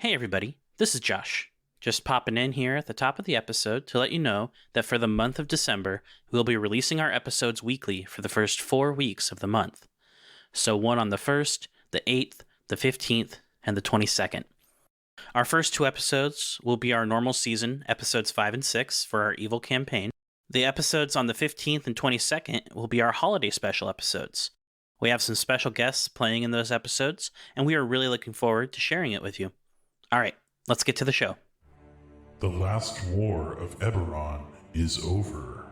Hey everybody, this is Josh. Just popping in here at the top of the episode to let you know that for the month of December, we'll be releasing our episodes weekly for the first 4 weeks of the month. So one on the 1st, the 8th, the 15th, and the 22nd. Our first 2 episodes will be our normal season, episodes 5 and 6 for our Evil campaign. The episodes on the 15th and 22nd will be our holiday special episodes. We have some special guests playing in those episodes, and we are really looking forward to sharing it with you. All right, let's get to the show. The last war of Eberron is over.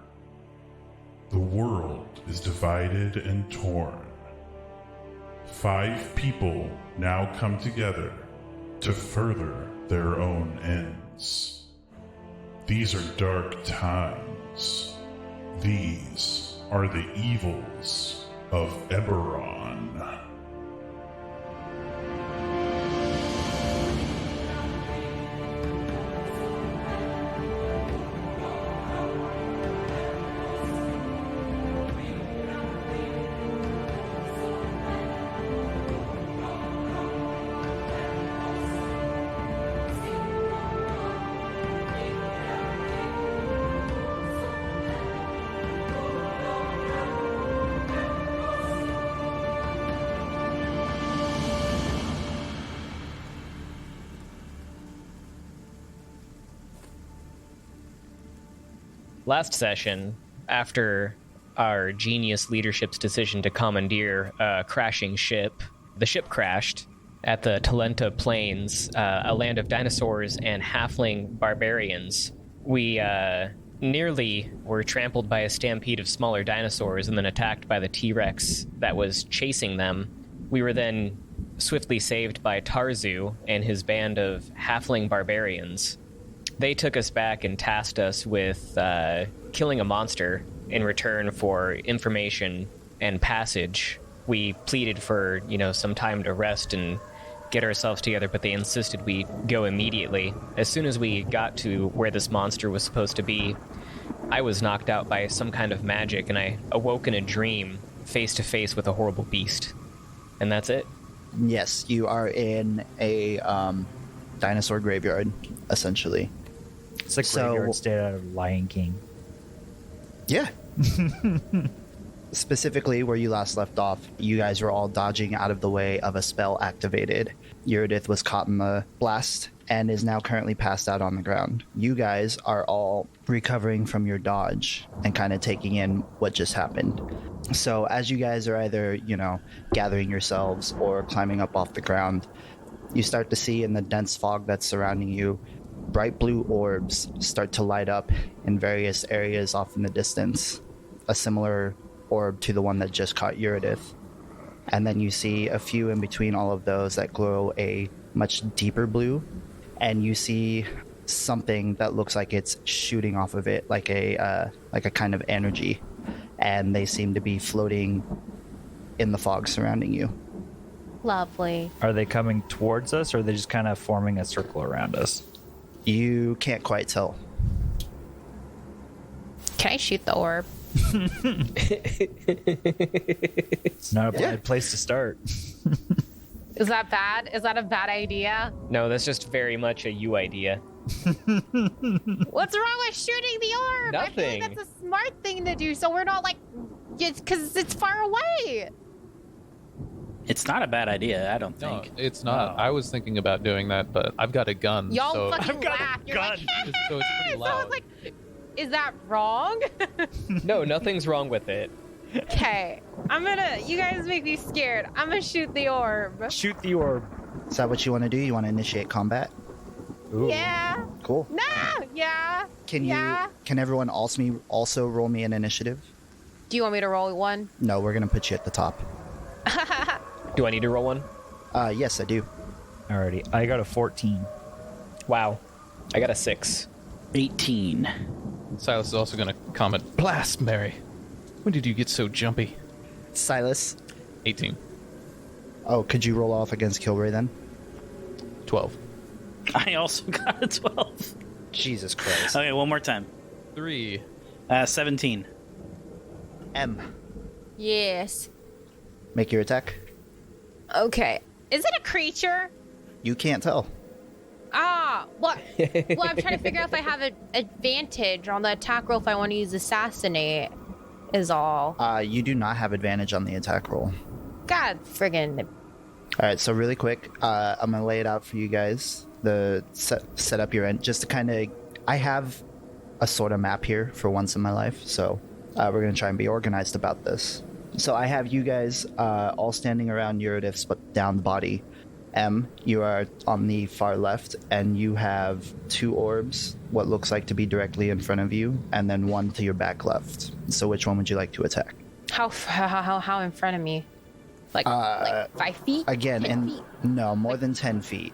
The world is divided and torn. 5 people now come together to further their own ends. These are dark times. These are the evils of Eberron. Last session, after our genius leadership's decision to commandeer a crashing ship, the ship crashed at the Talenta Plains, a land of dinosaurs and halfling barbarians. We nearly were trampled by a stampede of smaller dinosaurs and then attacked by the T-Rex that was chasing them. We were then swiftly saved by Tarzu and his band of halfling barbarians. They took us back and tasked us with killing a monster in return for information and passage. We pleaded for, some time to rest and get ourselves together, but they insisted we go immediately. As soon as we got to where this monster was supposed to be, I was knocked out by some kind of magic, and I awoke in a dream face to face with a horrible beast. And that's it. Yes, you are in a dinosaur graveyard, essentially. It's like graveyard state out of Lion King. Yeah. Specifically, where you last left off, you guys were all dodging out of the way of a spell activated. Uuridith was caught in the blast and is now currently passed out on the ground. You guys are all recovering from your dodge and kind of taking in what just happened. So as you guys are either, gathering yourselves or climbing up off the ground, you start to see in the dense fog that's surrounding you, bright blue orbs start to light up in various areas off in the distance, a similar orb to the one that just caught Uuridith. And then you see a few in between all of those that glow a much deeper blue, and you see something that looks like it's shooting off of it, like a kind of energy, and they seem to be floating in the fog surrounding you. Lovely. Are they coming towards us, or are they just kind of forming a circle around us? You can't quite tell. Can I shoot the orb? It's not a bad place to start. Is that bad? Is that a bad idea? No, that's just very much a you idea. What's wrong with shooting the orb? Nothing. I feel like that's a smart thing to do, so we're not because it's far away. It's not a bad idea, I don't No, think. it's not. No. I was thinking about doing that, but I've got a gun. Y'all so fucking laugh. You're like, so it's pretty so I loud. was like, is that wrong? No, nothing's wrong with it. Okay, you guys make me scared. I'm gonna shoot the orb. Shoot the orb. Is that what you want to do? You want to initiate combat? Ooh. Yeah. Cool. No. Yeah. Can everyone also roll me an initiative? Do you want me to roll one? No, we're going to put you at the top. Do I need to roll one? Yes, I do. Alrighty, I got a 14. Wow. I got a 6. 18. Silas is also going to comment, "Blast, Mary. When did you get so jumpy?" Silas. 18. Oh, could you roll off against Kilray then? 12. I also got a 12. Jesus Christ. Okay, one more time. 3. 17. M. Yes. Make your attack. Okay. Is it a creature? You can't tell. Well, I'm trying to figure out if I have an advantage on the attack roll if I want to use Assassinate, is all. You do not have advantage on the attack roll. God friggin'. All right, so really quick, I'm gonna lay it out for you guys. Set up your end, just to kind of. I have a sort of map here for once in my life, so we're gonna try and be organized about this. So I have you guys all standing around Uuridith's down body. You are on the far left, and you have 2 orbs, what looks like to be directly in front of you, and then 1 to your back left. So which one would you like to attack? How in front of me? Like 5 feet? Again, 10 and feet? no, more than 10 feet.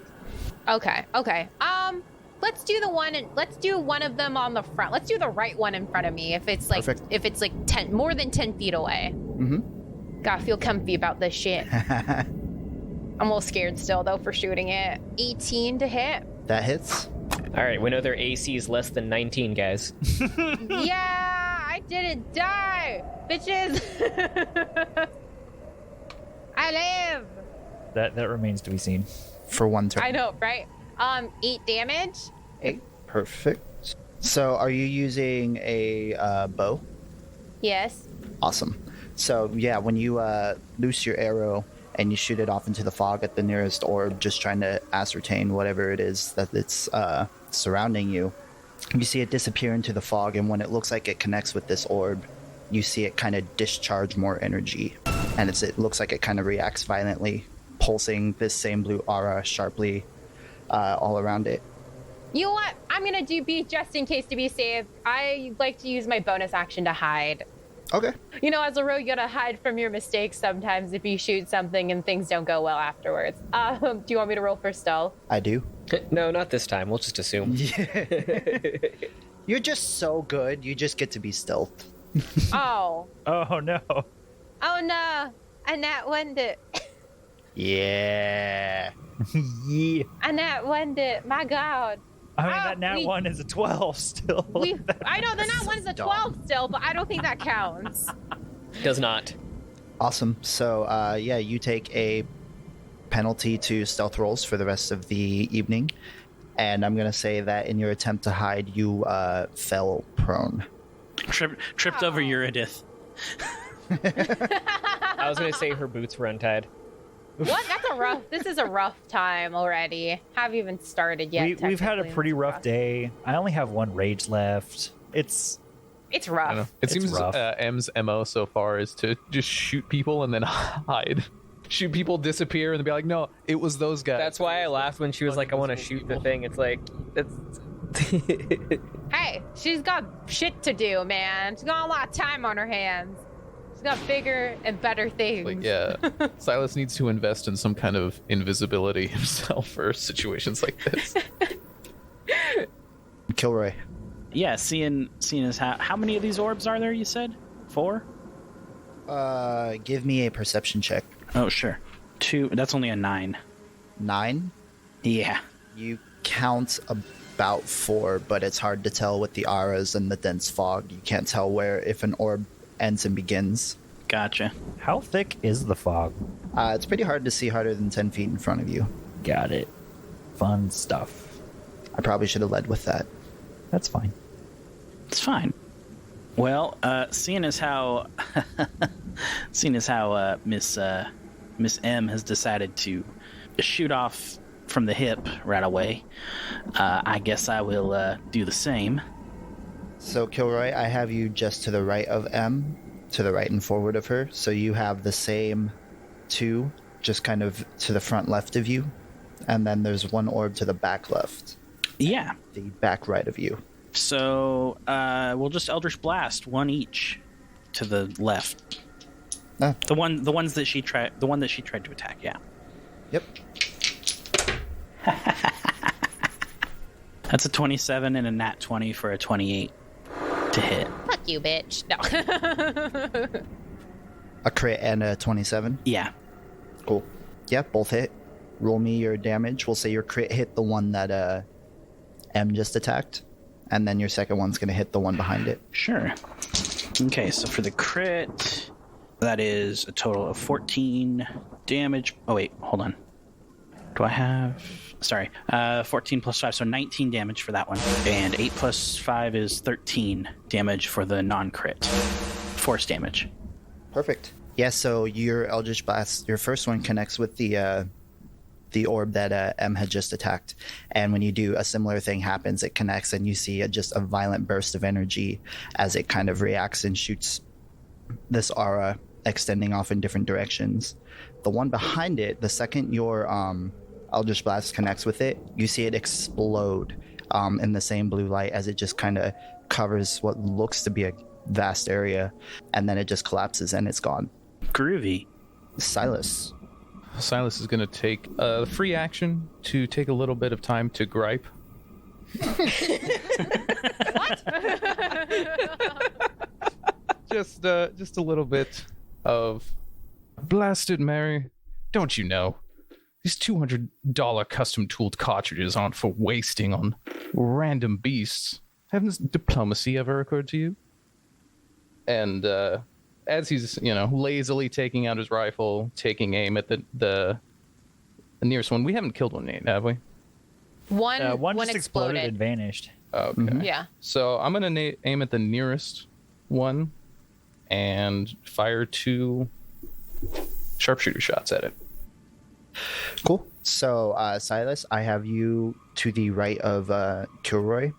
Okay. Let's do let's do one of them on the front. Let's do the right one in front of me. If it's like Perfect. if it's like 10 more than 10 feet away. Mm-hmm. Gotta feel comfy about this shit. I'm a little scared still though for shooting it. 18 to hit. That hits. All right, we know their AC is less than 19, guys. Yeah, I didn't die, bitches. I live. That remains to be seen. For 1 turn. I know, right? 8 damage. 8. Perfect. So are you using a bow? Yes. Awesome. So yeah, when you loose your arrow and you shoot it off into the fog at the nearest orb, just trying to ascertain whatever it is that it's surrounding you, you see it disappear into the fog, and when it looks like it connects with this orb, you see it kind of discharge more energy, and it looks like it kind of reacts violently, pulsing this same blue aura sharply all around it. You know what? I'm gonna be just in case to be safe. I like to use my bonus action to hide. Okay. You know, as a rogue, you gotta hide from your mistakes sometimes if you shoot something and things don't go well afterwards. Do you want me to roll for stealth? I do. No, not this time. We'll just assume. You're just so good, you just get to be stealth. Oh. Oh no. Oh no. And that one did. Yeah. Yeah. And that one did. My God. I mean, that nat we- 1 is a 12 still. I know the nat one is a 12 still, but I don't think that counts. Does not. Awesome. So, yeah, you take a penalty to stealth rolls for the rest of the evening. And I'm going to say that in your attempt to hide, you fell prone. Tripped over Uuridith. I was going to say her boots were untied. What? This is a rough time already. Haven't even started yet. We've had a technically. pretty rough day. I only have 1 rage left. It's It's I don't know. rough. It It's seems rough. M's MO so far is to just shoot people and then hide. Shoot people, disappear, and then be like, no, it was those guys. That's why I laughed when she was like, I want to shoot the thing. It's like, it's... Hey, she's got shit to do, man. She's got a lot of time on her hands. She's got bigger and better things. Like, yeah, Silas needs to invest in some kind of invisibility himself for situations like this. Kilroy. Yeah, seeing as how many of these orbs are there? You said 4. Give me a perception check. Oh sure, 2. That's only a 9. 9. Yeah. You count about 4, but it's hard to tell with the auras and the dense fog. You can't tell where if an orb ends and begins. Gotcha. how thick is the fog? It's pretty hard to see harder than 10 feet in front of you. Got it. Fun stuff. I probably should have led with that. That's fine. It's fine. Well, seeing as how Miss M has decided to shoot off from the hip right away, I guess I will do the same. So, Kilroy, I have you just to the right of M, to the right and forward of her. So you have the same 2, just kind of to the front left of you. And then there's 1 orb to the back left, Yeah. the back right of you. So we'll just Eldritch Blast 1 each to the left. Ah. The one that she tried to attack. Yeah. Yep. That's a 27 and a nat 20 for a 28 to hit. Fuck you, bitch. No. A crit and a 27. Yeah. Cool. Yeah, both hit. Roll me your damage. We'll say your crit hit the one that M just attacked. And then your second one's going to hit the one behind it. Sure. Okay, so for the crit, that is a total of 14 damage. Oh, wait, hold on. do I have? Sorry, 14 plus 5, so 19 damage for that one. And 8 plus 5 is 13 damage for the non-crit. Force damage. Perfect. Yeah, so your Eldritch Blast, your first one connects with the orb that M had just attacked. And when you do, a similar thing happens. It connects and you see just a violent burst of energy as it kind of reacts and shoots this aura extending off in different directions. The one behind it, the second your Eldritch Blast connects with it, you see it explode in the same blue light as it just kind of covers what looks to be a vast area, and then it just collapses and it's gone. Groovy. Silas. Silas is going to take a free action to take a little bit of time to gripe. Just a little bit of blasted Mary. Don't you know? These $200 custom tooled cartridges aren't for wasting on random beasts. Hasn't diplomacy ever occurred to you? And as he's, lazily taking out his rifle, taking aim at the nearest one. We haven't killed one yet, have we? One just exploded and vanished. Okay. Mm-hmm. Yeah. So I'm going to aim at the nearest one and fire 2 sharpshooter shots at it. Cool. So, Silas, I have you to the right of Kilroy.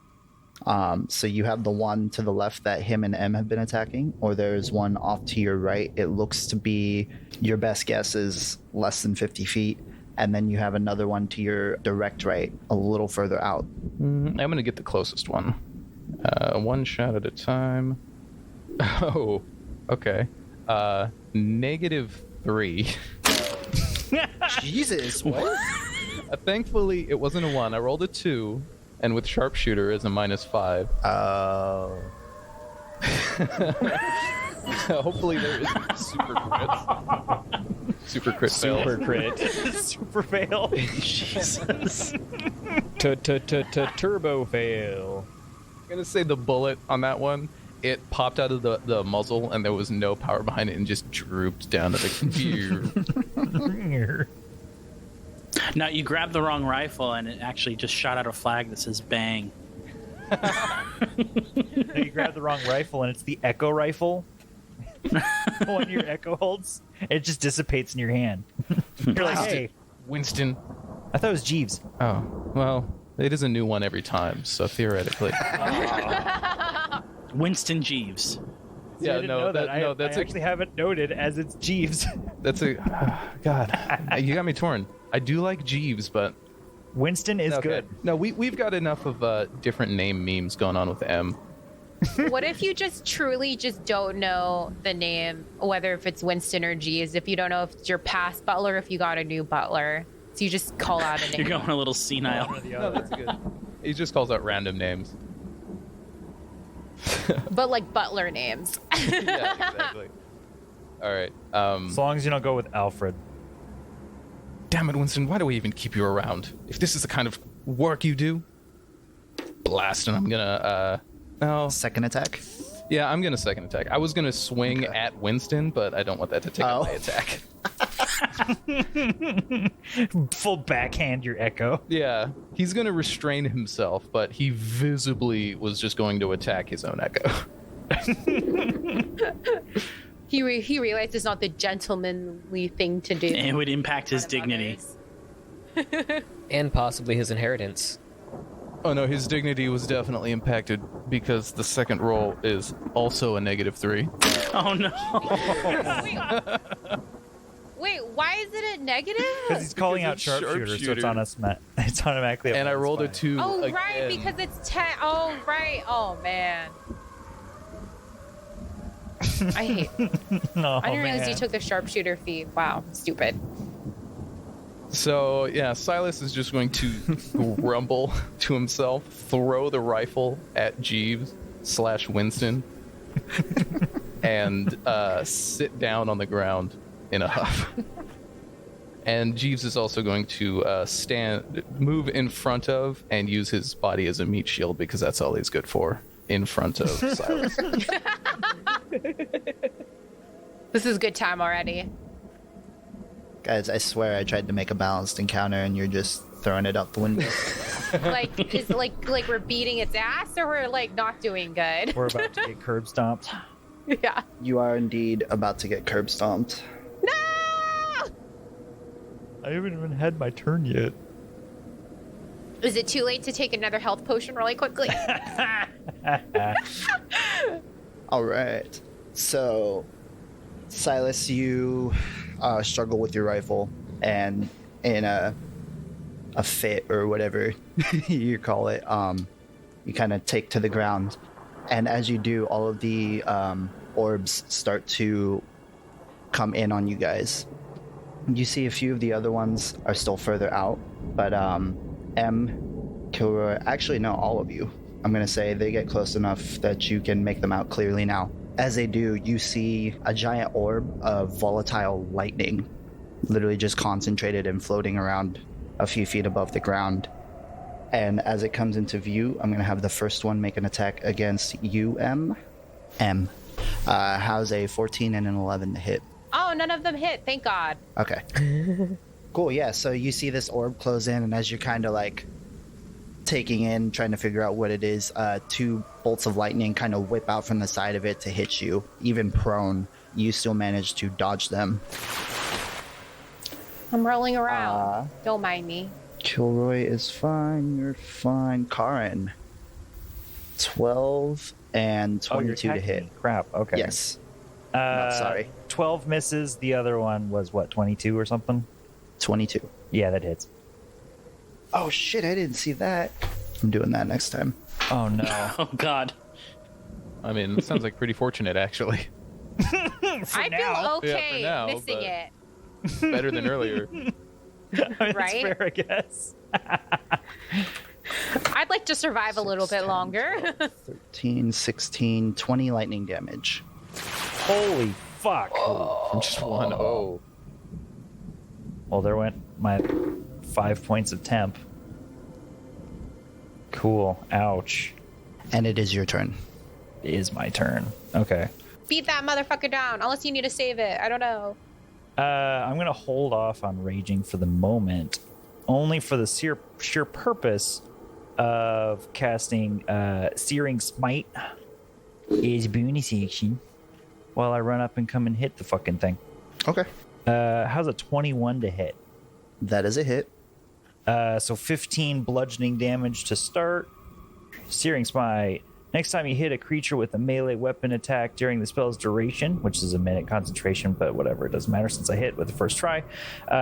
So you have the one to the left that him and M have been attacking, or there's one off to your right. It looks to be, your best guess is less than 50 feet. And then you have another one to your direct right, a little further out. I'm going to get the closest one. One shot at a time. Oh, okay. -3. Jesus, what? Thankfully, it wasn't a 1. I rolled a 2, and with sharpshooter is a -5. Oh. Hopefully there is super crit. Super crit fail. Super crit. Super fail. Jesus. Turbo fail. I'm going to say the bullet on that one, it popped out of the muzzle, and there was no power behind it, and just drooped down to the computer. No, you grabbed the wrong rifle, and it actually just shot out a flag that says bang. No, you grab the wrong rifle, and it's the Echo rifle. The one your Echo holds. It just dissipates in your hand. You're like, hey, Winston. I thought it was Jeeves. Oh, well, it is a new one every time, so theoretically. Winston Jeeves. See, I didn't know that. I actually have it noted as it's Jeeves. That's a... God, you got me torn. I do like Jeeves, but... Winston is okay. good. No, we've got enough of different name memes going on with M. What if you just truly just don't know the name, whether if it's Winston or Jeeves, if you don't know if it's your past butler, if you got a new butler, so you just call out a name. You're going a little senile. No, that's good. He just calls out random names. But like butler names. Yeah, exactly. All right. As long as you don't go with Alfred. Damn it, Winston, why do we even keep you around? If this is the kind of work you do... Blast, and I'm gonna, no. Second attack? Yeah, I'm gonna second attack. I was gonna swing at Winston, but I don't want that to take out my attack. Full backhand your Echo. Yeah, he's gonna restrain himself, but he visibly was just going to attack his own Echo. He realized it's not the gentlemanly thing to do. It would impact his dignity. And possibly his inheritance. Oh no, his dignity was definitely impacted because the second roll is also a -3. Oh no. Wait, why is it a negative? Because he's calling out it's sharpshooter, so it's sharpshooter. on us. It's automatically. And I rolled a 2 Oh, again. right, because it's 10. Oh, right. Oh, man. I hate. No, I didn't realize man. you took the sharpshooter feat. Wow, stupid. So, yeah, Silas is just going to grumble to himself, throw the rifle at Jeeves/Winston, and sit down on the ground in a huff. And Jeeves is also going to move in front of and use his body as a meat shield because that's all he's good for, in front of Silas. This is good time already. Guys, I swear I tried to make a balanced encounter and you're just throwing it out the window. Like, is like we're beating its ass, or we're like not doing good? We're about to get curb stomped. Yeah. You are indeed about to get curb stomped. No! I haven't even had my turn yet. Is it too late to take another health potion really quickly? All right. So, Silas, you struggle with your rifle, and in a fit or whatever you call it, you kind of take to the ground. And as you do, all of the orbs start to come in on you guys. You see a few of the other ones are still further out, but Kilroy, actually no, all of you. I'm going to say they get close enough that you can make them out clearly now. As they do, you see a giant orb of volatile lightning, literally just concentrated and floating around a few feet above the ground. And as it comes into view, I'm going to have the first one make an attack against you, M. How's a 14 and an 11 to hit? Oh, none of them hit. Thank God. Okay. Cool, yeah. So you see this orb close in, and as you're kind of like taking in, trying to figure out what it is, 2 bolts of lightning kind of whip out from the side of it to hit you. Even prone, you still manage to dodge them. I'm rolling around. Don't mind me. Kilroy is fine. You're fine. Karin, 12 and 22 to hit. Me. Crap. Okay. Yes. No, sorry. 12 misses. The other one was what, 22 or something? 22. Yeah, that hits. Oh shit! I didn't see that. I'm doing that next time. Oh no. Oh God. I mean, it sounds like pretty fortunate, actually. I feel okay Yeah, for now, missing it. Better than earlier. That's Right? fair, I guess. I'd like to survive a little bit longer. 13, 16, 20 lightning damage. Holy fuck. From just one. Oh. Well, there went my 5 points of temp. Cool. Ouch. And it is your turn. It is my turn. Okay. Beat that motherfucker down, unless you need to save it. I don't know. I'm going to hold off on raging for the moment, only for the sheer purpose of casting Searing Smite is bonus action while I run up and come and hit the fucking thing. Okay. How's a 21 to hit? That is a hit. So 15 bludgeoning damage to start. Searing Smite. Next time you hit a creature with a melee weapon attack during the spell's duration, which is a minute concentration, but whatever, it doesn't matter since I hit with the first try,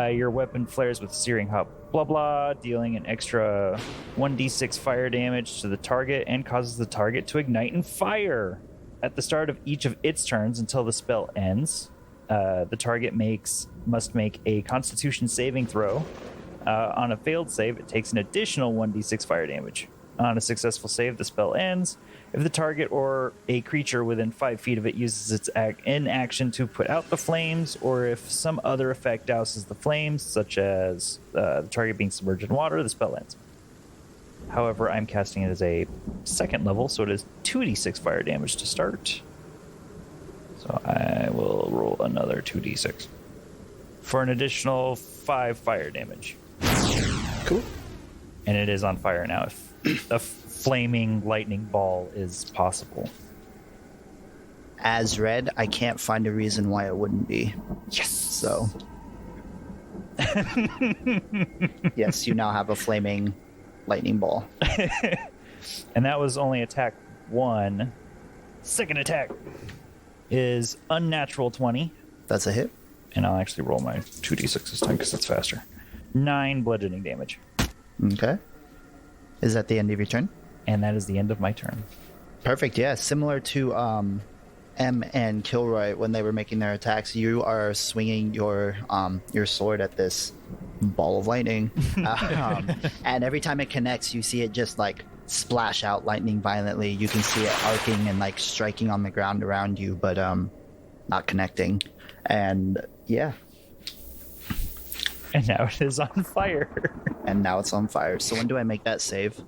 your weapon flares with searing hot blah blah, dealing an extra 1d6 fire damage to the target and causes the target to ignite and fire. At the start of each of its turns until the spell ends, the target must make a Constitution saving throw. On a failed save, it takes an additional 1d6 fire damage. On a successful save, the spell ends. If the target or a creature within 5 feet of it uses its action to put out the flames, or if some other effect douses the flames, such as the target being submerged in water, the spell ends. However, I'm casting it as a second level, so it is 2d6 fire damage to start. So I will roll another 2d6 for an additional 5 fire damage. Cool. And it is on fire now. If a flaming lightning ball is possible. As red, I can't find a reason why it wouldn't be. Yes! So. Yes, you now have a flaming lightning ball. And that was only attack 1. Second attack is unnatural 20. That's a hit. And I'll actually roll my 2d6 this time because it's faster. 9 bludgeoning damage. Okay. Is that the end of your turn? And that is the end of my turn. Perfect. Yeah, similar to M and Kilroy when they were making their attacks, you are swinging your sword at this ball of lightning, and every time it connects, you see it just like splash out lightning violently. You can see it arcing and like striking on the ground around you, but not connecting. And yeah. And now it is on fire. And now it's on fire. So when do I make that save?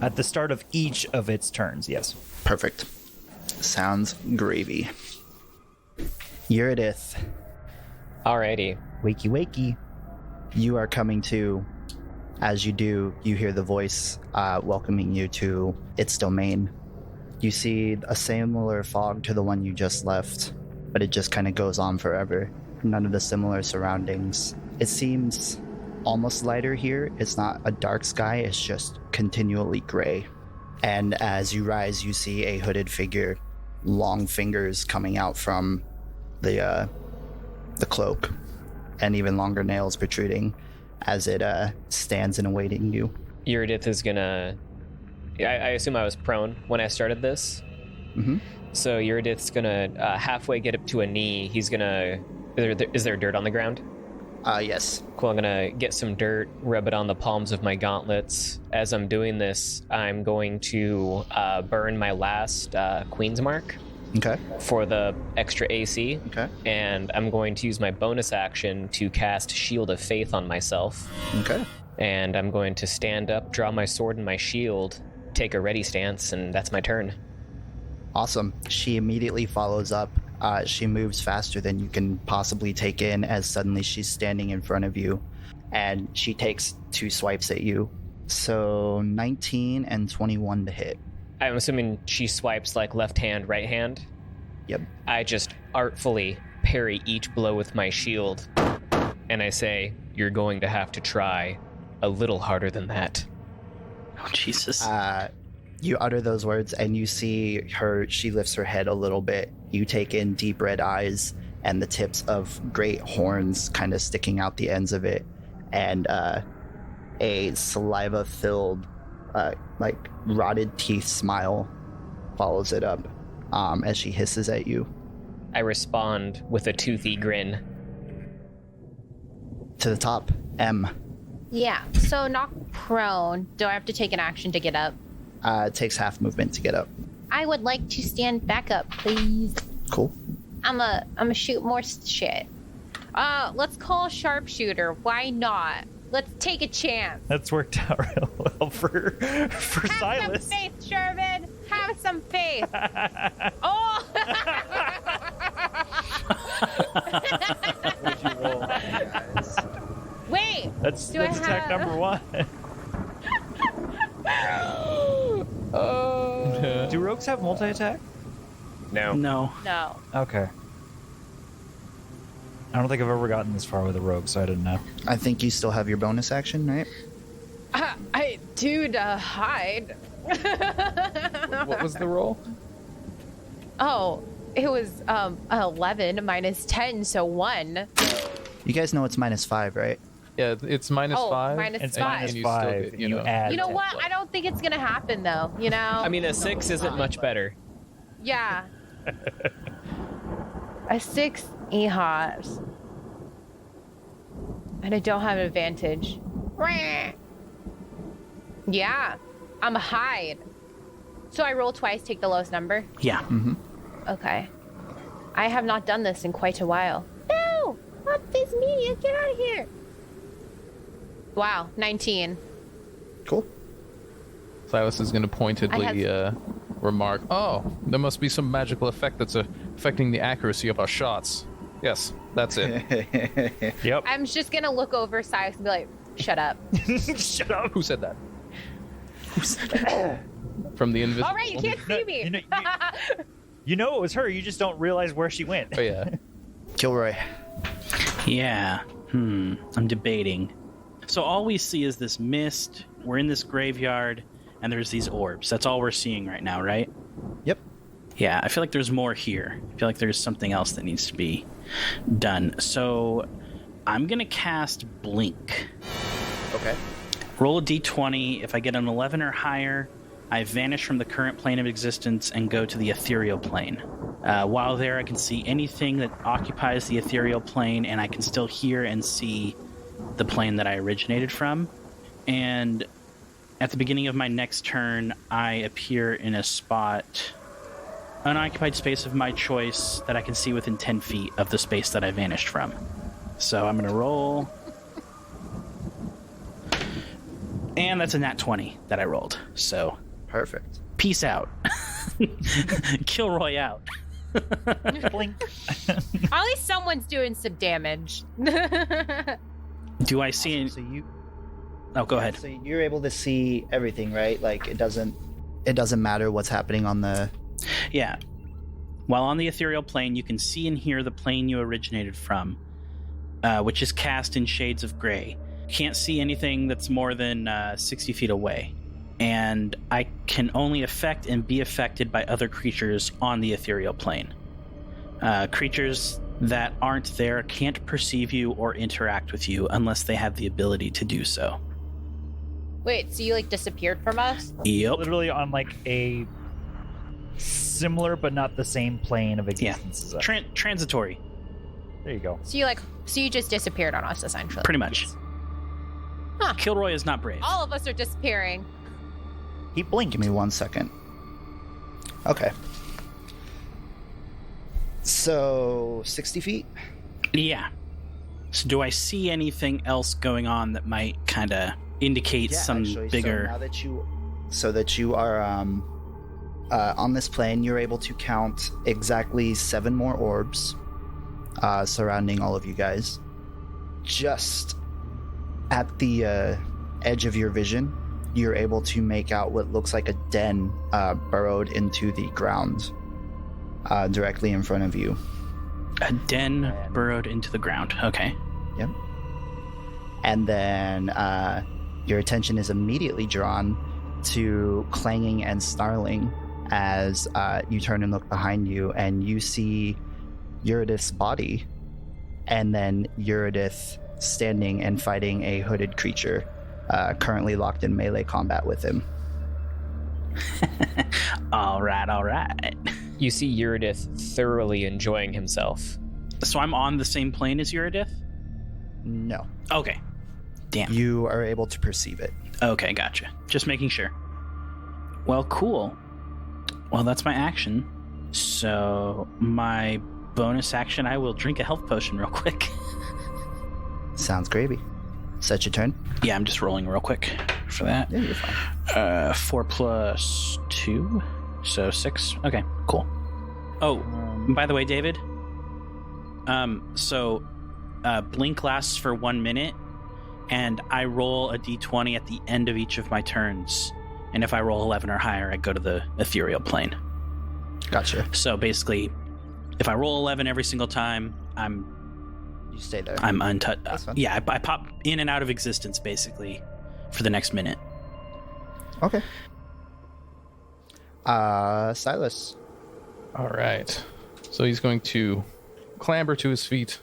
At the start of each of its turns, yes. Perfect. Sounds gravy. Uuridith. Alrighty. Wakey, wakey. You are coming to. As you do, you hear the voice welcoming you to its domain. You see a similar fog to the one you just left, but it just kind of goes on forever. None of the similar surroundings. It seems almost lighter here. It's not a dark sky, it's just continually gray. And as you rise, you see a hooded figure, long fingers coming out from the cloak, and even longer nails protruding as it stands and awaiting you. Uuridith is gonna... I assume I was prone when I started this. Mm-hmm. So Uuridith's gonna halfway get up to a knee. He's gonna... Is there dirt on the ground? Yes. Cool, I'm gonna get some dirt, rub it on the palms of my gauntlets. As I'm doing this, I'm going to burn my last Queen's Mark Okay. for the extra AC. Okay. And I'm going to use my bonus action to cast Shield of Faith on myself. Okay. And I'm going to stand up, draw my sword and my shield, take a ready stance, and that's my turn. Awesome. She immediately follows up. She moves faster than you can possibly take in as suddenly she's standing in front of you. And she takes 2 swipes at you. So 19 and 21 to hit. I'm assuming she swipes like left hand, right hand. Yep. I just artfully parry each blow with my shield. And I say, you're going to have to try a little harder than that. Oh, Jesus. You utter those words and you see her, she lifts her head a little bit. You take in deep red eyes and the tips of great horns kind of sticking out the ends of it. And a saliva-filled, like rotted teeth smile follows it up as she hisses at you. I respond with a toothy grin. To the top, M. Yeah, so knocked prone. Do I have to take an action to get up? It takes half movement to get up. I would like to stand back up, please. Cool. I'ma shoot more shit. Let's call sharpshooter. Why not? Let's take a chance. That's worked out real well for Have Silas. some faith, Sherman. Have some faith. Oh! What'd you roll? Wait. That's Do I attack have- number 1. Do rogues have multi-attack? No. No. No. Okay. I don't think I've ever gotten this far with a rogue, so I didn't know. I think you still have your bonus action, right? I do to hide. What was the roll? Oh, it was 11 minus 10, so 1. You guys know it's -5, right? Yeah, it's -5. minus It's five. minus And you still 5. get, you add. You know 10. what? I don't think it's gonna happen though. You know. I mean, a 6 isn't much better. Yeah. A 6 EHOS. And I don't have an advantage. Yeah. I'm a hide. So I roll twice, take the lowest number. Yeah. Okay. I have not done this in quite a while. No! Not this media. Get out of here. Wow, 19. Cool. Silas is going to pointedly remark, "Oh, there must be some magical effect that's affecting the accuracy of our shots." Yes, that's it. Yep. I'm just gonna look over Silas and be like, shut up. Shut up. Who said that? From the invisible. All right, you can't see me. You know it was her, you just don't realize where she went. Oh yeah. Kilroy. Yeah. I'm debating. So all we see is this mist. We're in this graveyard, and there's these orbs. That's all we're seeing right now, right? Yep. Yeah, I feel like there's more here. I feel like there's something else that needs to be done. So I'm going to cast Blink. Okay. Roll a d20. If I get an 11 or higher, I vanish from the current plane of existence and go to the ethereal plane. While there, I can see anything that occupies the ethereal plane, and I can still hear and see the plane that I originated from. And at the beginning of my next turn, I appear in a spot, unoccupied space of my choice, that I can see within 10 feet of the space that I vanished from. So I'm going to roll. And that's a nat 20 that I rolled. So Perfect. peace out. Kilroy out. Blink. At least someone's doing some damage. Do I see any... So you Oh, go ahead. So you're able to see everything, right? Like it doesn't matter what's happening on the... Yeah. While on the ethereal plane, you can see and hear the plane you originated from, which is cast in shades of gray. Can't see anything that's more than 60 feet away. And I can only affect and be affected by other creatures on the ethereal plane. Creatures that aren't there can't perceive you or interact with you unless they have the ability to do so. Wait, so you like disappeared from us? Yep. Literally on like a similar but not the same plane of existence as us. Transitory, There you go. So you just disappeared on us essentially. pretty much. Huh. Kilroy is not brave. All of us are disappearing. He blinked. Give me 1 second. Okay. So 60 feet? Yeah. So do I see anything else going on that might kind of indicate some actually, bigger... So that you are on this plane, you're able to count exactly 7 more orbs surrounding all of you guys. Just at the edge of your vision, you're able to make out what looks like a den burrowed into the ground directly in front of you. A den burrowed into the ground. Okay. Yep. And then your attention is immediately drawn to clanging and snarling as you turn and look behind you, and you see Uuridith's body, and then Uuridith standing and fighting a hooded creature currently locked in melee combat with him. All right. You see Uuridith thoroughly enjoying himself. So I'm on the same plane as Uuridith? No. Okay. Damn. You are able to perceive it. Okay, gotcha. Just making sure. Well, cool. Well, that's my action. So my bonus action, I will drink a health potion real quick. Sounds gravy. Set your turn. Yeah, I'm just rolling real quick for that. Yeah, you're fine. 4 plus 2, so 6. Okay, cool. Oh, by the way, David. So blink lasts for 1 minute, and I roll a d20 at the end of each of my turns. And if I roll 11 or higher, I go to the ethereal plane. Gotcha. So basically, if I roll 11 every single time, You stay there. I'm untouched. That's fine. Yeah, I pop in and out of existence basically for the next minute. Okay. Silas. All right. So he's going to clamber to his feet,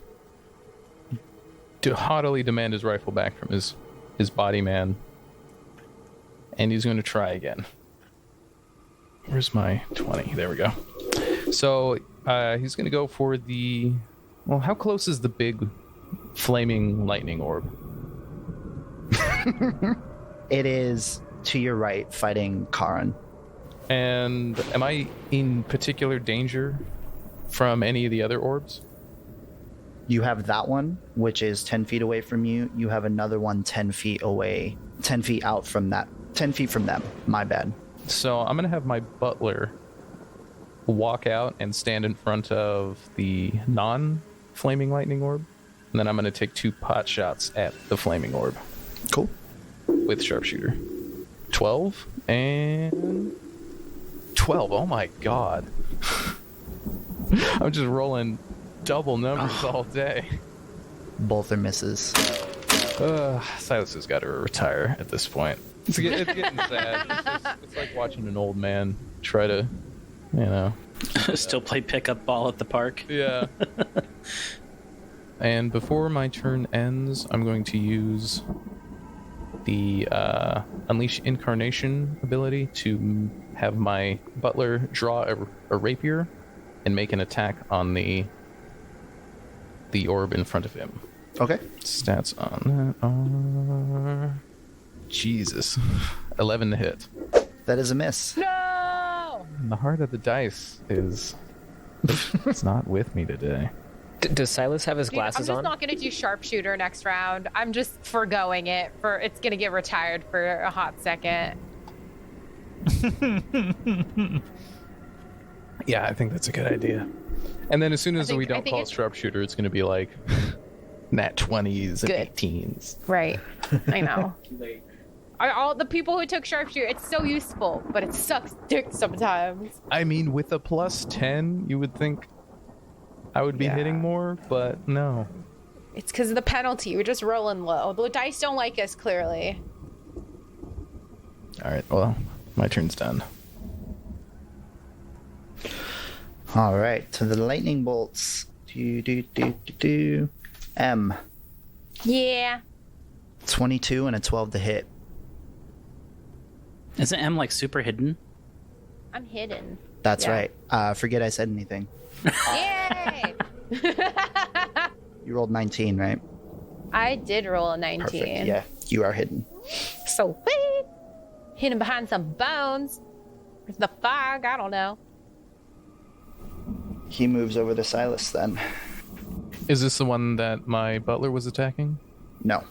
to haughtily demand his rifle back from his body man, and he's going to try again. Where's my 20? There we go. So he's going to go for the... Well, how close is the big flaming lightning orb? It is to your right, fighting Karan. And am I in particular danger from any of the other orbs? You have that one, which is 10 feet away from you. You have another one 10 feet away, 10 feet out from that, 10 feet from them. My bad. So I'm going to have my butler walk out and stand in front of the non-flaming lightning orb. And then I'm going to take 2 pot shots at the flaming orb. Cool. With sharpshooter. 12 and 12. Oh my god. I'm just rolling double numbers all day. Both are misses. Silas has got to retire at this point. It's getting sad. It's like watching an old man try to, Still play pickup ball at the park. Yeah. And before my turn ends, I'm going to use the Unleash Incarnation ability to have my butler draw a rapier and make an attack on the orb in front of him. Okay. Stats on that are... Jesus. 11 to hit. That is a miss. No! And the heart of the dice is... it's not with me today. Does Silas have his Dude, glasses I'm just on? not gonna do sharpshooter next round. I'm just foregoing it. It's gonna get retired for a hot second. Yeah, I think that's a good idea. And then as soon as we I don't think call it sharpshooter, it's going to be like nat 20s and Good. 18s. Right. I know. All the people who took sharpshooter, it's so useful, but it sucks dick sometimes. I mean, with a plus 10, you would think I would be hitting more, but no. It's because of the penalty. We're just rolling low. The dice don't like us, clearly. All right, well, my turn's done. All right, to the lightning bolts. M. Yeah. 22 and a 12 to hit. Isn't M like super hidden? I'm hidden. That's Yeah. right. Forget I said anything. Yay! You rolled 19, right? I did roll a 19. Perfect. Yeah, you are hidden. Sweet. Hidden behind some bones. It's the fog. I don't know. He moves over to Silas then. Is this the one that my butler was attacking? No.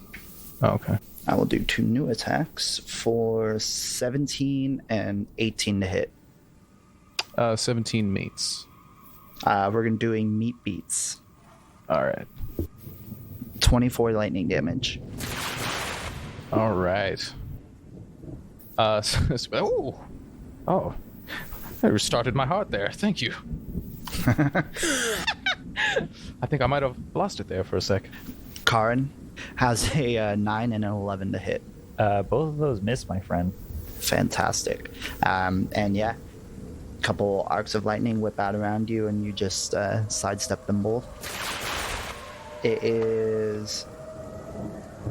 Oh, okay. I will do 2 new attacks for 17 and 18 to hit. 17 meets. We're going to doing meat beats. All right. 24 lightning damage. All right. Oh. I restarted my heart there. Thank you. I think I might have lost it there for a sec. Karin has a 9 and an 11 to hit. Both of those miss, my friend. Fantastic. And yeah, a couple arcs of lightning whip out around you, and you just sidestep them both. It is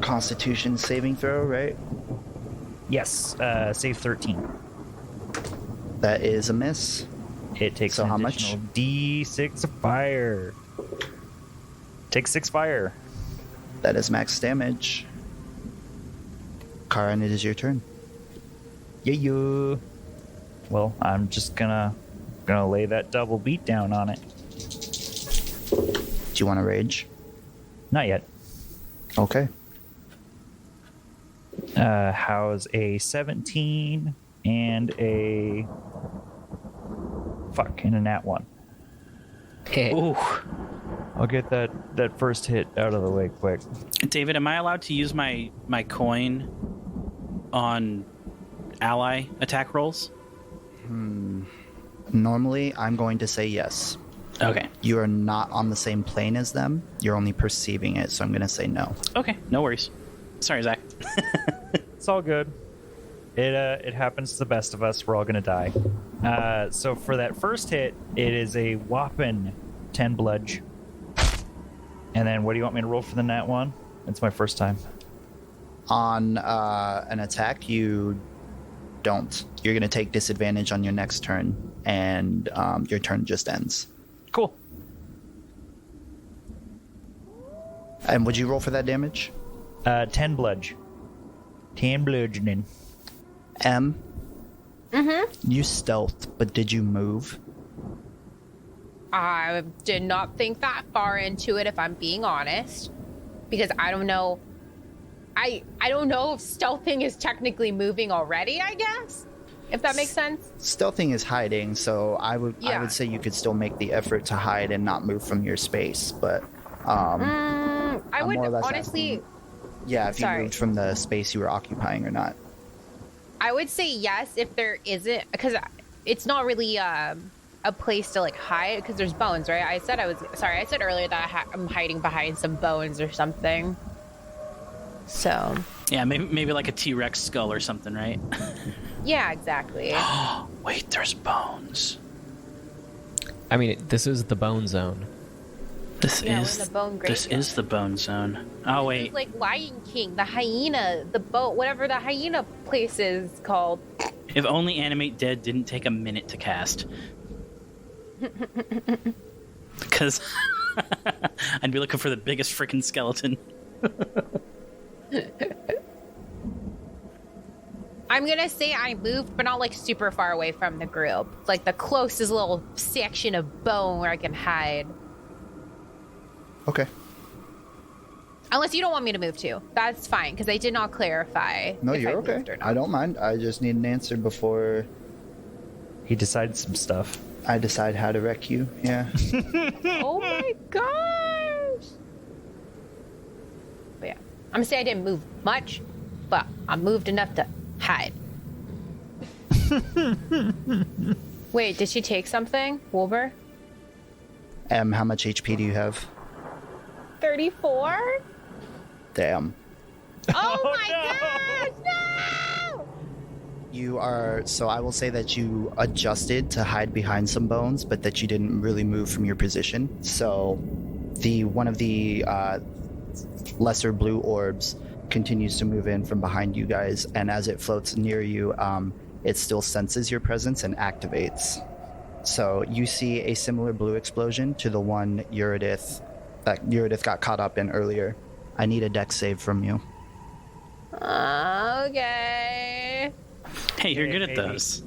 Constitution saving throw, right? Yes, save 13. That is a miss. It takes So an how much? additional D6 of fire. Take 6 fire. That is max damage. Karin, it is your turn. Yeah. Well, I'm just gonna lay that double beat down on it. Do you want to rage? Not yet. Okay. How's a 17 and a and a nat 1. Ooh. I'll get that first hit out of the way quick. David, am I allowed to use my coin on ally attack rolls? Normally, I'm going to say yes. Okay. You are not on the same plane as them. You're only perceiving it, so I'm going to say no. Okay, no worries. Sorry, Zach. It's all good. It happens to the best of us. We're all gonna die. So for that first hit, it is a whopping 10 bludge. And then what do you want me to roll for the nat 1? It's my first time. On an attack, you don't. You're going to take disadvantage on your next turn, and your turn just ends. Cool. And would you roll for that damage? 10 bludge. 10 bludgeoning. M? Mm-hmm. You stealthed, but did you move? I did not think that far into it, if I'm being honest, because I don't know. I don't know if stealthing is technically moving already, I guess, if that makes sense. Stealthing is hiding, so I would say you could still make the effort to hide and not move from your space, but I I'm would more or less honestly. asking, yeah, if you Sorry. moved from the space you were occupying or not. I would say yes if there isn't, because it's not really a place to like hide, because there's bones, right? I said earlier that I'm hiding behind some bones or something. So. Yeah, maybe like a T-Rex skull or something, right? Yeah, exactly. Wait, there's bones. I mean, this is the bone zone. This Yeah, is we're in the bone this graveyard. is the bone zone. Oh wait, It's like Lion King, the hyena, the boat, whatever the hyena place is called. if only Animate Dead didn't take a minute to cast. Because I'd be looking for the biggest freaking skeleton. I'm gonna say I moved, but not like super far away from the group. Like the closest little section of bone where I can hide. Okay. Unless you don't want me to move too. That's fine, because I did not clarify. No, if you're I okay. moved or not. I don't mind. I just need an answer before. He decided some stuff. I decide how to wreck you. Yeah. Oh my gosh! But yeah, I'm gonna say I didn't move much, but I moved enough to hide. Wait, did she take something, Wilbur? How much HP do you have? 34? Damn. Oh my gosh! No! You are, so I will say that you adjusted to hide behind some bones, but that you didn't really move from your position. So one of the lesser blue orbs continues to move in from behind you guys, and as it floats near you, it still senses your presence and activates. So you see a similar blue explosion to the one Uuridith got caught up in earlier. I need a dex save from you. Okay. Hey, you're good at those.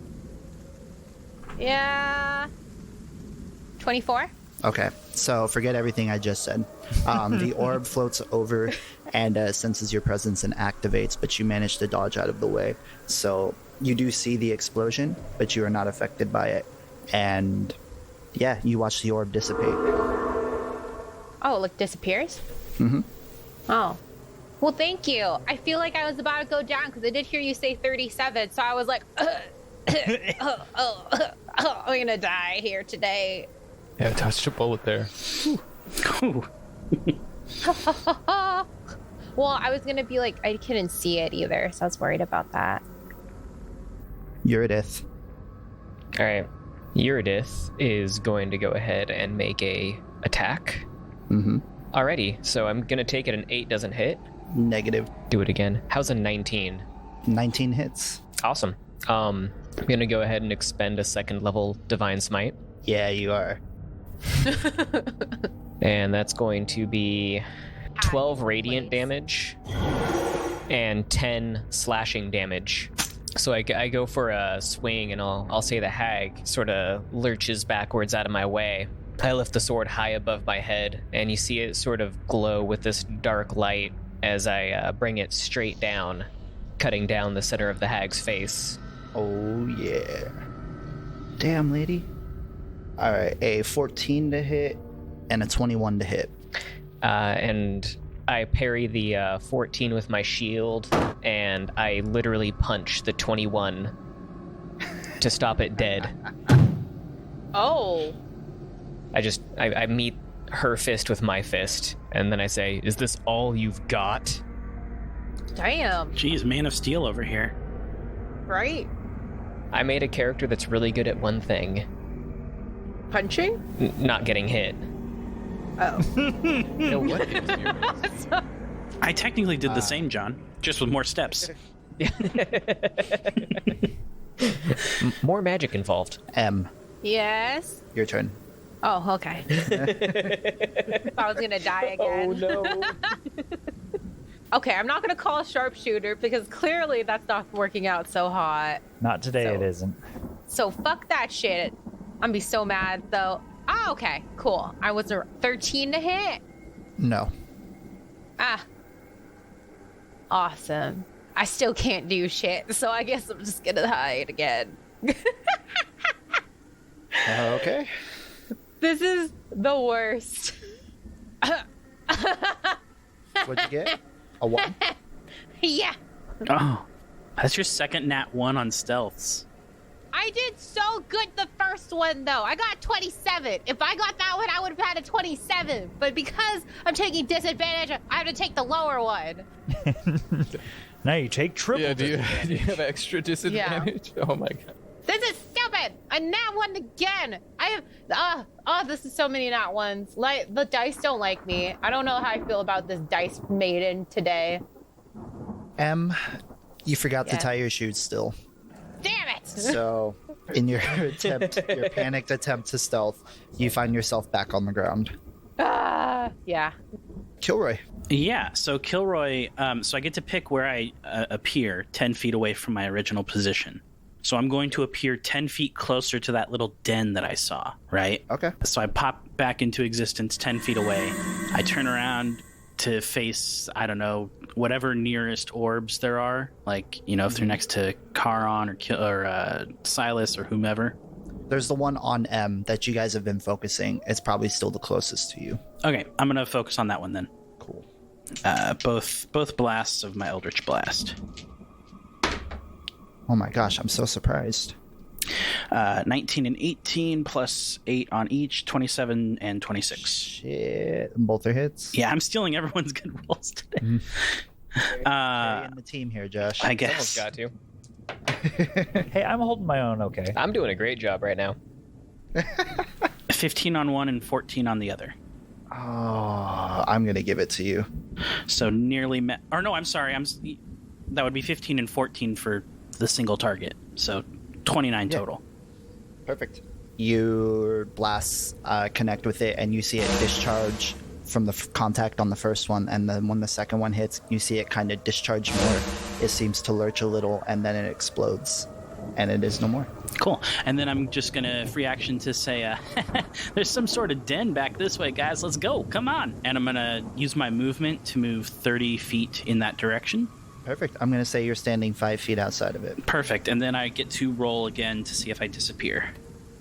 Yeah. 24? Okay, so forget everything I just said. The orb floats over and senses your presence and activates, but you manage to dodge out of the way. So you do see the explosion, but you are not affected by it. And yeah, you watch the orb dissipate. Oh, it disappears? Mm-hmm. Oh. Well, thank you. I feel like I was about to go down because I did hear you say 37, so I was like, I'm gonna die here today. Yeah, touched a bullet there. Ooh. Well, I was gonna be like, I couldn't see it either, so I was worried about that. Uuridith. All right. Uuridith is going to go ahead and make a attack. Mm-hmm. Alrighty, so I'm going to take it. An 8 doesn't hit. Negative. Do it again. How's a 19? 19 hits. Awesome. I'm going to go ahead and expend a second level Divine Smite. Yeah, you are. And that's going to be 12 radiant damage and 10 slashing damage. So I go for a swing, and I'll say the hag sort of lurches backwards out of my way. I lift the sword high above my head, and you see it sort of glow with this dark light as I bring it straight down, cutting down the center of the hag's face. Oh, yeah. Damn, lady. All right, a 14 to hit and a 21 to hit. And I parry the 14 with my shield, and I literally punch the 21 to stop it dead. Oh. I meet her fist with my fist, and then I say, "Is this all you've got?" Damn. Jeez, Man of Steel over here. Right? I made a character that's really good at one thing. Punching? Not getting hit. Oh. No, what is your I technically did the same, John, just with more steps. More magic involved. Yes? Your turn. Oh, okay. I was gonna die again. Oh no. Okay, I'm not gonna call a sharpshooter because clearly that's not working out so hot. Not today, So- it isn't. So fuck that shit. I'm gonna be so mad though. Oh, okay, cool. I was 13 to hit. No. Ah. Awesome. I still can't do shit, so I guess I'm just gonna hide again. Okay. This is the worst. What'd you get? A 1? Yeah. Oh, that's your second nat 1 on stealths. I did so good the first one, though. I got 27. If I got that one, I would have had a 27. But because I'm taking disadvantage, I have to take the lower one. Now you take triple. Yeah, do you have extra disadvantage? Oh my god. This is stupid. A nat one again. I have. This is so many nat ones. Like the dice don't like me. I don't know how I feel about this dice maiden today. You forgot to Yeah. tie your shoes still. Damn it. So, in your your panicked attempt to stealth, you find yourself back on the ground. Yeah. Kilroy. Yeah, so Kilroy, so I get to pick where I appear 10 feet away from my original position. So I'm going to appear 10 feet closer to that little den that I saw, right? Okay. So I pop back into existence 10 feet away. I turn around to face, I don't know, whatever nearest orbs there are. Like, you know, if they're next to Charon or Silas or whomever. There's the one on M that you guys have been focusing. It's probably still the closest to you. Okay, I'm going to focus on that one then. Cool. Both blasts of my Eldritch Blast. Oh my gosh, I'm so surprised. 19 and 18 plus 8 on each, 27 and 26. Shit. Both are hits. Yeah, I'm stealing everyone's good rolls today. Carrying the team here, Josh. I guess. Someone's got to. Hey, I'm holding my own okay. I'm doing a great job right now. 15 on one and 14 on the other. Oh, I'm going to give it to you. So nearly met. Or no, I'm sorry. That would be 15 and 14 for the single target. So 29 total. Perfect. Your blasts connect with it, and you see it discharge from the contact on the first one, and then when the second one hits, you see it kind of discharge more. It seems to lurch a little, and then it explodes, and it is no more. Cool. And then I'm just going to free action to say, there's some sort of den back this way, guys. Let's go. Come on. And I'm going to use my movement to move 30 feet in that direction. Perfect. I'm going to say you're standing 5 feet outside of it. Perfect. And then I get to roll again to see if I disappear.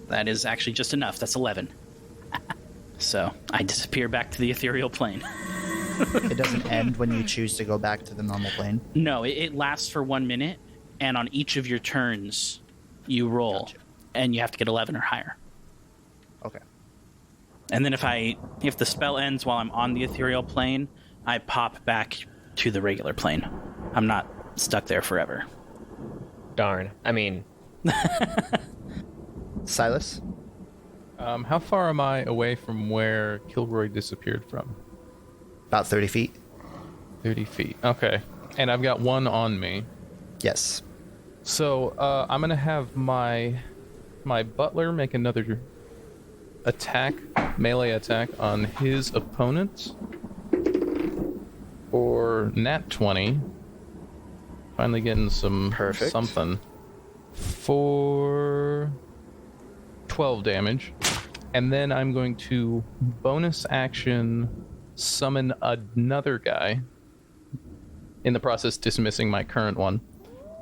That is actually just enough. That's 11. So I disappear back to the ethereal plane. It doesn't end when you choose to go back to the normal plane. No, it lasts for 1 minute, and on each of your turns, you roll, and you have to get 11 or higher. Okay. And then if the spell ends while I'm on the ethereal plane, I pop back to the regular plane. I'm not stuck there forever. Darn. I mean, Silas? How far am I away from where Kilroy disappeared from? About 30 feet. 30 feet. Okay. And I've got one on me. Yes. So I'm gonna have my butler make another melee attack on his opponent. Or nat 20. Finally getting some Perfect. something. For 12 damage. And then I'm going to bonus action summon another guy. In the process, dismissing my current one.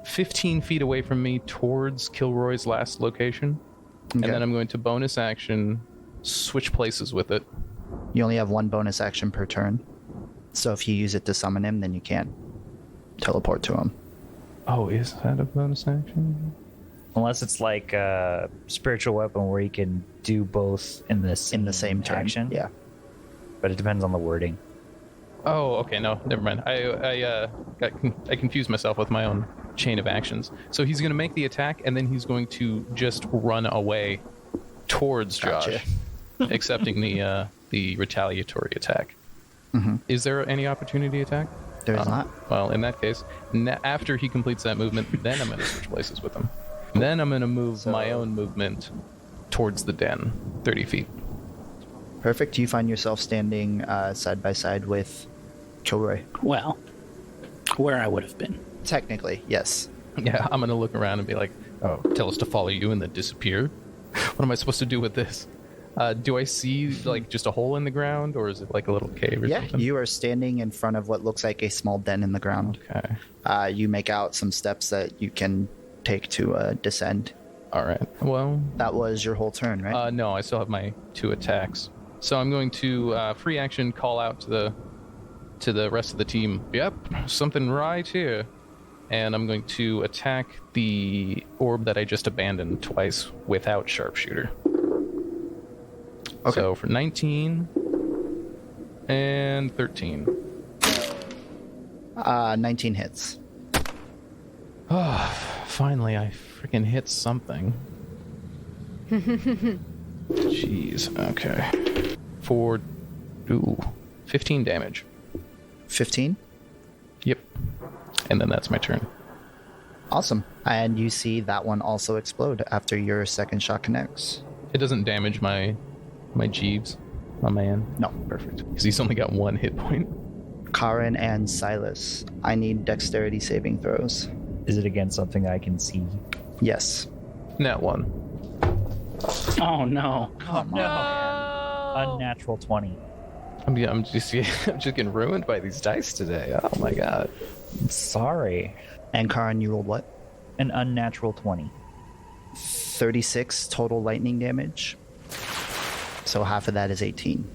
15 feet away from me towards Kilroy's last location. Okay. And then I'm going to bonus action switch places with it. You only have one bonus action per turn. So if you use it to summon him, then you can't teleport to him. Oh, is that a bonus action? Unless it's like a spiritual weapon where you can do both in the same turn. action. Yeah. But it depends on the wording. Oh, okay, no, never mind. I confused myself with my own chain of actions. So he's going to make the attack, and then he's going to just run away towards Gotcha. Josh, accepting the retaliatory attack. Mm-hmm. Is there any opportunity attack? There is not. Well, in that case, after he completes that movement, then I'm going to switch places with him. Then I'm going to move my own movement towards the den, 30 feet. Perfect. You find yourself standing side by side with Kilroy. Well, where I would have been. Technically, yes. Yeah, I'm going to look around and be like, oh, tell us to follow you and then disappear? What am I supposed to do with this? Do I see, like, just a hole in the ground, or is it like a little cave or something? You are standing in front of what looks like a small den in the ground. Okay. You make out some steps that you can take to descend. All right. Well, That was your whole turn, right? no, I still have my 2 attacks. So I'm going to free action call out to the rest of the team. Yep, something right here. And I'm going to attack the orb that I just abandoned twice without sharpshooter. Okay. So for 19 and 13. 19 hits. Finally, I freaking hit something. Jeez. Okay. For 15 damage. 15? Yep. And then that's my turn. Awesome. And you see that one also explode after your second shot connects. It doesn't damage my Jeeves on my end. No. Perfect. Because he's only got 1 hit point. Karin and Silas, I need dexterity saving throws. Is it against something I can see? Yes. Nat 1. Oh, no. Oh, no. Unnatural 20. I'm just getting ruined by these dice today. Oh my god. Sorry. And Karin, you rolled what? An unnatural 20. 36 total lightning damage. So half of that is 18.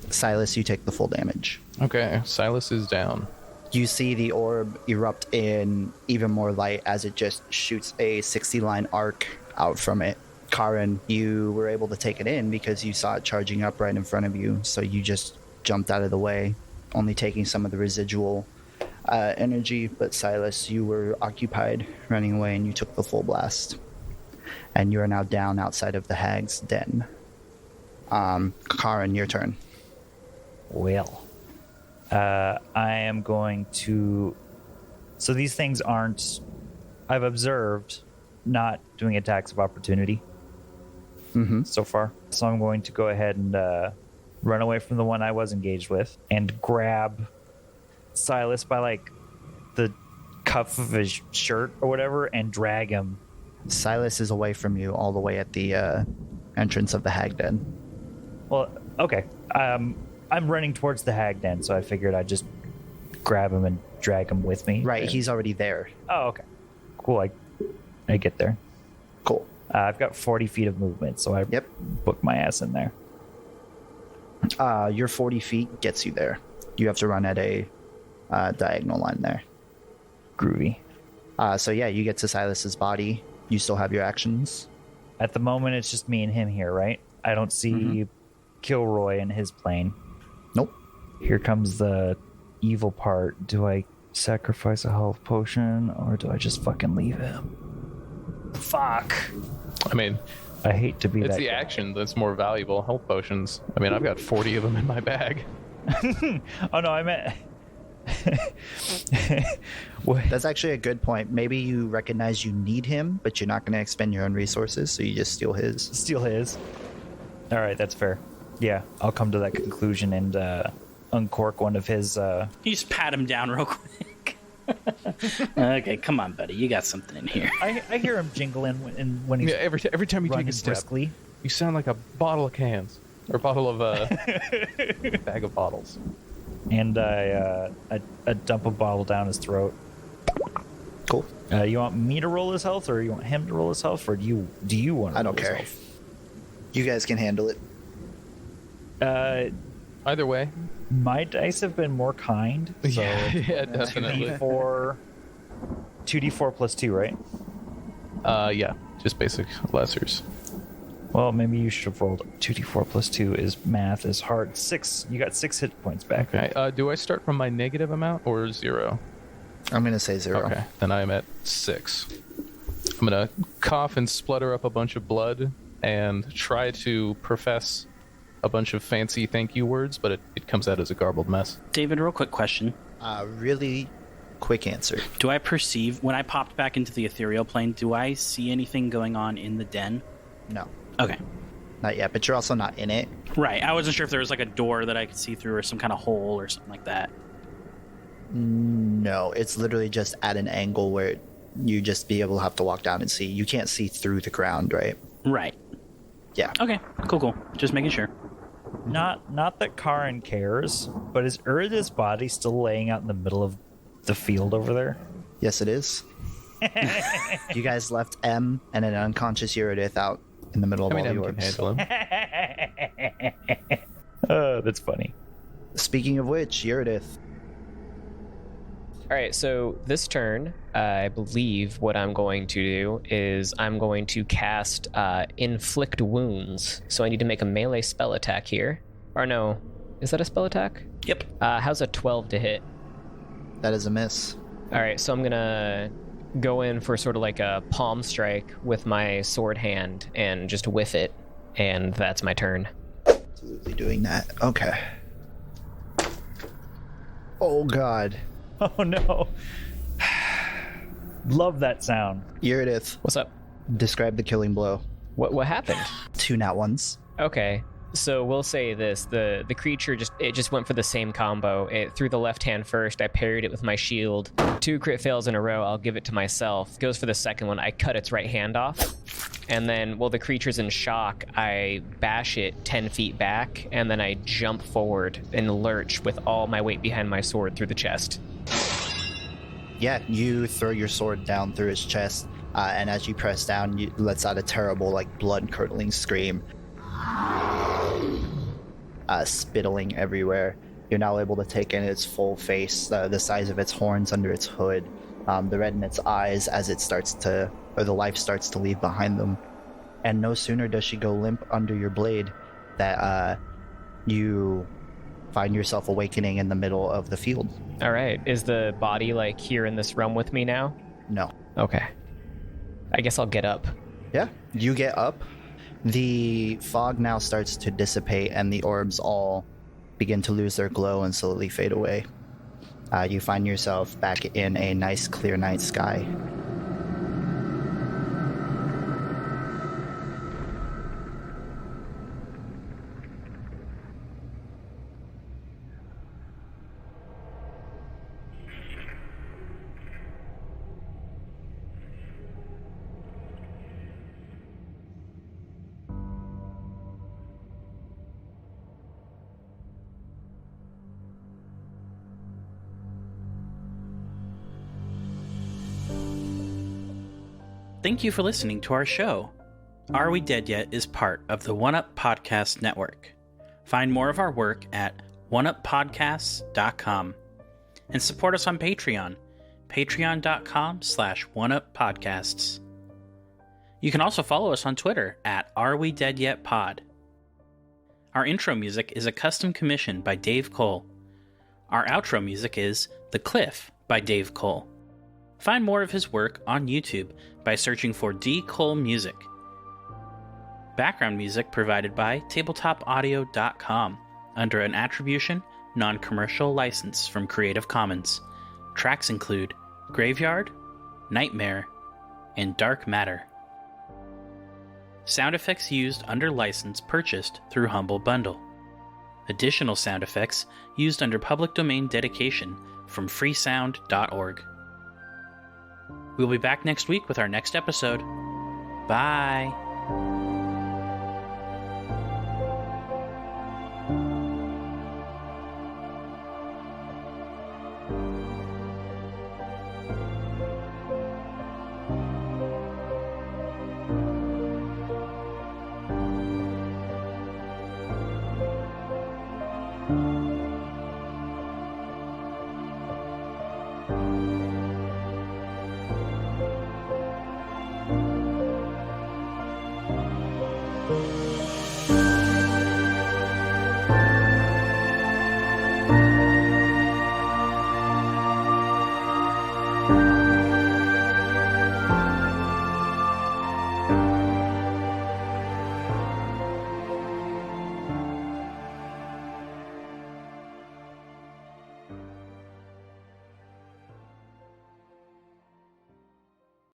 Silas, you take the full damage. Okay, Silas is down. You see the orb erupt in even more light as it just shoots a 60-line arc out from it. Karin, you were able to take it in because you saw it charging up right in front of you, so you just jumped out of the way, only taking some of the residual energy. But Silas, you were occupied running away and you took the full blast. And you are now down outside of the hag's den. Karin, your turn. Well, I am going to... So these things aren't... I've observed not doing attacks of opportunity so far. So I'm going to go ahead and run away from the one I was engaged with and grab Silas by, like, the cuff of his shirt or whatever and drag him. Silas is away from you all the way at the entrance of the hag den. Well, okay. I'm running towards the hag den, so I figured I'd just grab him and drag him with me. Right, he's already there. Oh, okay. Cool. I get there. Cool. I've got 40 feet of movement, so I book my ass in there. Your 40 feet gets you there. You have to run at a diagonal line there. Groovy. So yeah, you get to Silas's body. You still have your actions. At the moment, it's just me and him here, right? I don't see Kilroy in his plane. Nope. Here comes the evil part. Do I sacrifice a health potion, or do I just fucking leave him? Fuck. I mean, I hate to be it's that the guy. action that's more valuable. Health potions. I mean, I've got 40 of them in my bag. Oh, no, I meant... What? That's actually a good point. Maybe you recognize you need him, but you're not going to expend your own resources, so you just steal his. Steal his. All right, that's fair. Yeah, I'll come to that conclusion and uncork one of his... You just pat him down real quick. Okay, come on, buddy. You got something in here. I hear him jingling when he's Every time you take running a step, briskly. you sound like a bottle of cans. Or a bottle of... bag of bottles. And I dump a bottle down his throat. Cool. You want me to roll his health, or you want him to roll his health, or do you want to I roll don't his care. health? You guys can handle it. Either way. My dice have been more kind. So Yeah, definitely. 2d4 plus 2, right? Yeah, just basic lessers. Well, maybe you should have rolled 2d4 plus 2 is math is hard. 6. You got 6 hit points back. Okay. Do I start from my negative amount or 0? I'm going to say 0. Okay, then I'm at 6. I'm going to cough and splutter up a bunch of blood and try to profess a bunch of fancy thank you words, but it comes out as a garbled mess. David, real quick question. Really quick answer. Do I perceive, when I popped back into the ethereal plane, do I see anything going on in the den? No, Okay. not yet, but you're also not in it. Right. I wasn't sure if there was like a door that I could see through or some kind of hole or something like that. No, it's literally just at an angle where you just be able to have to walk down and see. You can't see through the ground, right? Right. Yeah. Okay. Cool. Just making sure. Not that Karin cares, but is Uuridith's body still laying out in the middle of the field over there? Yes, it is. You guys left M and an unconscious Uuridith out in the middle of all the Em can orbs. handle him. That's funny. Speaking of which, Uuridith. All right, so this turn, I believe what I'm going to do is I'm going to cast Inflict Wounds. So I need to make a melee spell attack here. Or no, is that a spell attack? Yep. How's a 12 to hit? That is a miss. All right, so I'm going to go in for sort of like a palm strike with my sword hand and just whiff it. And that's my turn. Absolutely doing that. Okay. Oh, God. Oh no. Love that sound. Uuridith, What's up? describe the killing blow. What happened? 2 nat ones. Okay, so we'll say this: the creature just went for the same combo. It threw the left hand first. I parried it with my shield. 2 crit fails in a row. I'll give it to myself. Goes for the second one. I cut its right hand off, and then while the creature's in shock, I bash it 10 feet back, and then I jump forward and lurch with all my weight behind my sword through the chest. Yeah, you throw your sword down through his chest. And as you press down, you lets out a terrible, like, blood-curdling scream. Spittling everywhere. You're now able to take in its full face, the size of its horns under its hood, the red in its eyes as it starts to, or the life starts to leave behind them. And no sooner does she go limp under your blade that you find yourself awakening in the middle of the field. All right. Is the body like here in this realm with me now? No. Okay. I guess I'll get up. Yeah, you get up. The fog now starts to dissipate and the orbs all begin to lose their glow and slowly fade away. You find yourself back in a nice clear night sky. Thank you for listening to our show. Are We Dead Yet is part of the One Up Podcast Network. Find more of our work at oneuppodcasts.com and support us on Patreon, patreon.com/oneuppodcasts. You can also follow us on Twitter at Are We Dead Yet Pod. Our intro music is a custom commission by Dave Cole. Our outro music is The Cliff by Dave Cole. Find more of his work on YouTube by searching for D. Cole Music. Background music provided by tabletopaudio.com under an attribution, non-commercial license from Creative Commons. Tracks include Graveyard, Nightmare, and Dark Matter. Sound effects used under license purchased through Humble Bundle. Additional sound effects used under public domain dedication from freesound.org. We'll be back next week with our next episode. Bye!